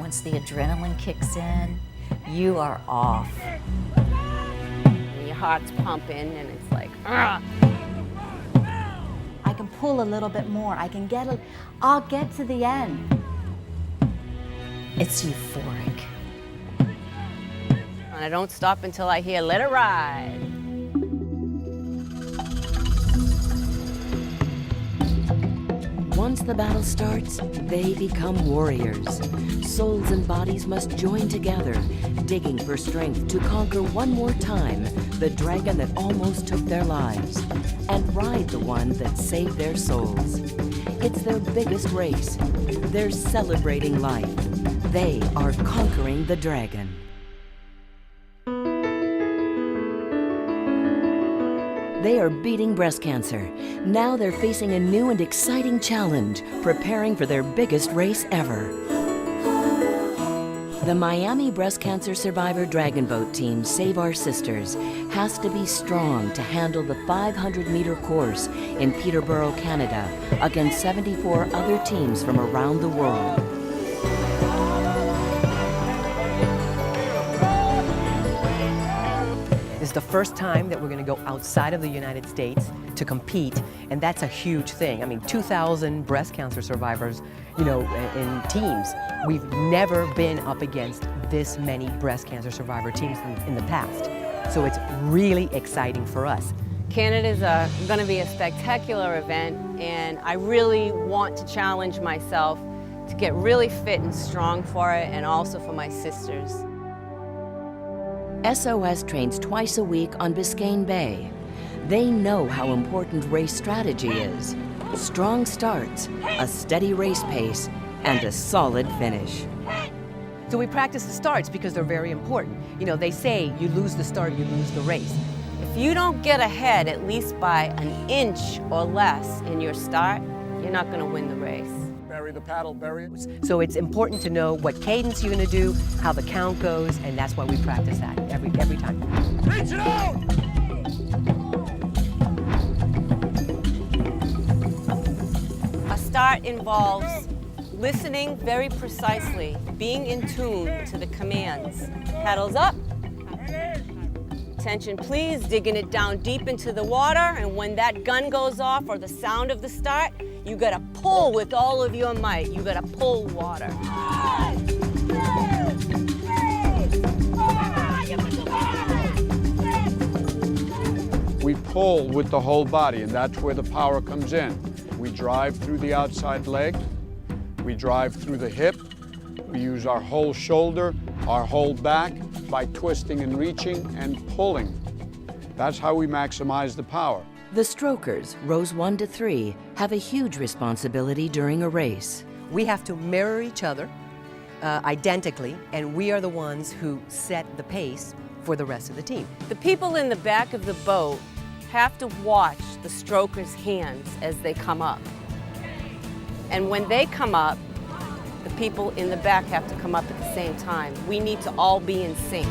once the adrenaline kicks in, you are off. And your heart's pumping and it's like, ugh. I can pull a little bit more. I'll get to the end. It's euphoric. And I don't stop until I hear, let it ride. Once the battle starts, they become warriors. Souls and bodies must join together, digging for strength to conquer one more time the dragon that almost took their lives, and ride the one that saved their souls. It's their biggest race. They're celebrating life. They are conquering the dragon. They are beating breast cancer. Now they're facing a new and exciting challenge, preparing for their biggest race ever. The Miami Breast Cancer Survivor Dragon Boat team, Save Our Sisters, has to be strong to handle the 500-meter course in Peterborough, Canada, against 74 other teams from around the world. It's the first time that we're going to go outside of the United States to compete, and that's a huge thing. I mean, 2,000 breast cancer survivors, in teams. We've never been up against this many breast cancer survivor teams in the past. So it's really exciting for us. Canada's going to be a spectacular event, and I really want to challenge myself to get really fit and strong for it, and also for my sisters. SOS trains twice a week on Biscayne Bay. They know how important race strategy is. Strong starts, a steady race pace, and a solid finish. So we practice the starts because they're very important. They say you lose the start, you lose the race. If you don't get ahead at least by an inch or less in your start, you're not going to win the race. Bury the paddle, bury it. So it's important to know what cadence you're going to do, how the count goes, and that's why we practice that every time. Reach it out! A start involves listening very precisely, being in tune to the commands. Paddles up. Attention please, digging it down deep into the water, and when that gun goes off or the sound of the start, you gotta pull with all of your might. You gotta pull water. We pull with the whole body, and that's where the power comes in. We drive through the outside leg. We drive through the hip. We use our whole shoulder, our whole back by twisting and reaching and pulling. That's how we maximize the power. The strokers, rows 1 to 3, have a huge responsibility during a race. We have to mirror each other identically, and we are the ones who set the pace for the rest of the team. The people in the back of the boat have to watch the strokers' hands as they come up. And when they come up, the people in the back have to come up at the same time. We need to all be in sync.